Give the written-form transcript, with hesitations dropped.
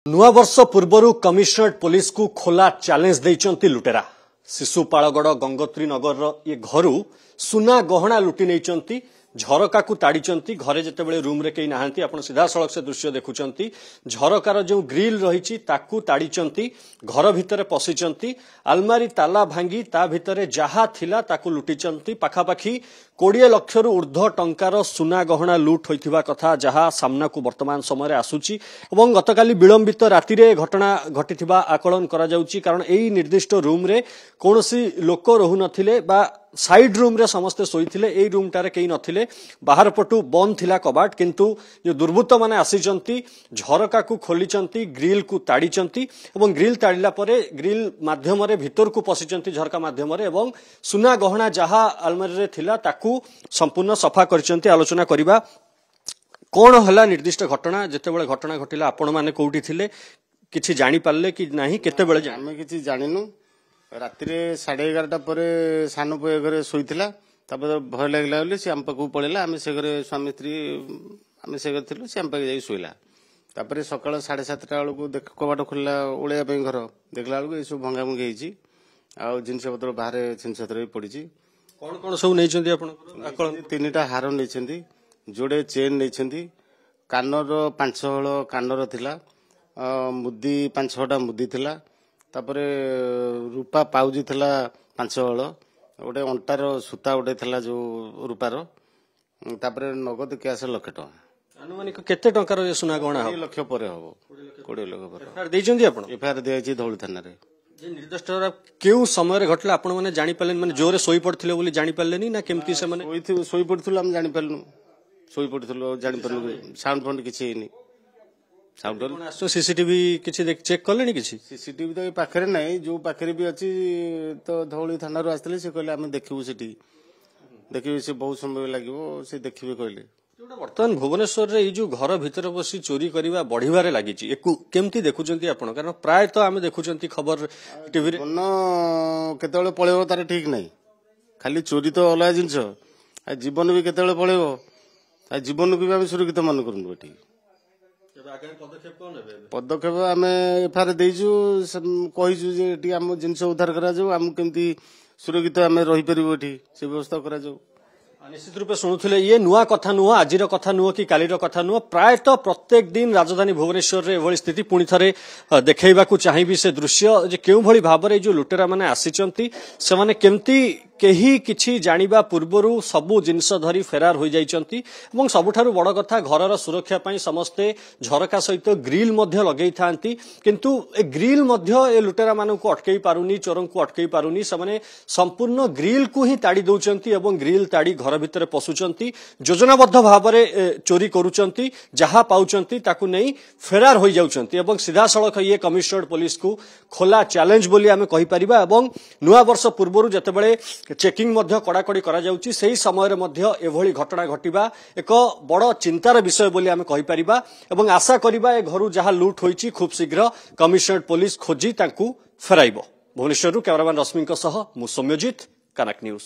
नुआ वर्ष पूर्व कमिशनरेट पुलिस को खोला चैलेंज देइचंती लुटेरा शिशुपालगढ़ गंगोत्री नगर ये घर सुना गहना लुटि नहीं झरका को ताड़ी घरे जितेबाला रूम रे कई नहांती आपण सीधा सड़क से दृश्य देखुंती झरकार जो ग्रिल रही ताकू ताड़ी घर भितर पशिचंती आलमारी ताला भांगी ता भितर जहा थिला ताकू लुटिचंती पाखापाखी 20 लाख रु ऊर्ध्व टंकार सुना गहना लुट होइथिबा कथा जहा सामना को वर्तमान समय आसुची एवं गतकाली विलंबित राति रे घटना घटिथिबा आकलन करा जाउची कारण एई निर्दिष्ट रूम रे कोनोसी लोक रहु नथिले बा साइड रूम रे समस्ते सोईथिले एई रूम टारे केई नथिले बाहर पटु बंद थिला कबाट किंतु जो दुर्बृत्त माने आसीचंती झरका को खोलीचंती ग्रिल को ताड़ीचंती एवं ग्रिल ताड़िला परे ग्रिल माध्यम रे भीतर को पसिचंती झरका माध्यम रे एवं सुना गहना जहा अलमारी रे थिला ताकू संपूर्ण सफा करचंती आलोचना करिबा कोन हला निर्दिष्ट घटना जेतेबेले घटना घटिला आपण माने कोउठी थिले किछि जानि पारले कि नाही केतेबेले आमे किछि जानिनु राति 11:30 पर सानु पुए घरे शोइथिला तापर भय लागला बोली से हम पाखु पळेला आमे से घरे स्वामी स्त्री आमे से घरे थिलु से हम पाखे जाई शोइला तापर सकाळ 7:30 बेल को देख कबाट खुलला ओळिया पे घर देखला बेल को ए सब भंगा भंगी हेची आ जिनस पत्र बाहर जिनस पत्र पड़ी कौन कौन सब नहीं आपण तीनटा हार नहीं जोड़े चेन नहीं कानर 5 हल कानर थिला मुदी 5-6टा मुदी थिला तापरे रूपा पाउजी थिला 5 हल गोटे अंटार सूता गोटे थिला जो रूपार तापरे नगद कैश 1 लाख टका अनुमानिक केते टंकार ये सुना गहना 20 लाख पर हबो 20 लाख पर एफआईआर देइचंदी आपण एफआईआर देइछि धौली थाना रे जे निर्दिष्ट केउ समय घटला आपण माने जानि पालेन माने जोरे सोई पड़थिले बोली जानि पालेनी ना केमती से माने सोई पड़थिलो हम जानि पालनु सोई पड़थिलो जानि पालनु साउंड फंड किछि हेनी साउंड आसो सीसीटीवी किछि देख चेक करलेनी किछि सीसीटीवी तो पाखरे नै जो पाखरे भी अछि तो धौली थाना रो आस्तले से कहले हम देखिबु सेठी देखिबु से बहुत समय लागिवो से देखिबे कहले बर्तमान भुवनेश्वर रे जो घर भितर बसी चोरी करवा बढ़िबारे लागि केमती देखुचंती आपण कारण प्राय तो आमे देखुचंती खबर टीवी रे केतेबेले पळेबो तार ठीक नै खाली चोरी तो अलग जिंस आ जीवन भी केतेबेले पळेबो आ जीवन को भी हम सुरक्षित मन करनु बेटी पदक्षेप आम एफआईआर देइजु कहिजु जे एटी हम जिंस उद्धार करा जाऊ हम केमती सुरक्षित आम रही परिबो एटी से व्यवस्था करा जाऊ निश्चित रूपे शुणुले ये नुआ कथा नुह आज कथा नुह कि कालीर कथा नुह प्रायतः प्रत्येक दिन राजधानी भुवनेश्वर रे एभली स्थिति पुणी थरे देखैबा को चाहिबी से दृश्य जे केउ भली भाबरे जो लुटेरा माने आसीचंती से माने केमती केही किछि जानिबा पूर्वरु सबु जिंस धरी फेरार होई जाइचंती एवं सबुठारु बड़ कथा घरर सुरक्षा पई समस्ते झरका सहित ग्रिल मध्य लगेई थांती किंतु ए ग्रिल मध्य ए लुटेरा मानन को अटकेई पारुनी चोरन को अटकेई पारुनी से माने संपूर्ण ग्रिल को ही ताड़ी दउचंती एवं ग्रिल ताड़ी घर भितर पसुचंती योजनाबद्ध भाबरे चोरी करूचंती जहा पाउचंती ताकू नै फेरार होई जाउचंती एवं सीधा सड़क ये कमिशनरेट पुलिस को खोला चैलेंज बोली आमे कहि परिबा एवं नुआ वर्ष पूर्वरु जतेबेले चेकिंग मध्य कड़ाकड़ी करा जाउची सेही समय मध्य एभली घटना घटिबा एक बड़ चिंतार विषय बोली आमे कहि परिबा एवं आशा करिबा ए घरु जहा लूट होईची खूब शीघ्र कमिशनरेट पुलिस खोजी तांकू फेराइबो। भुवनेश्वरରୁ कैमरामैन रश्मिଙ୍କ सह मु सौम्यजित कनक न्यूज।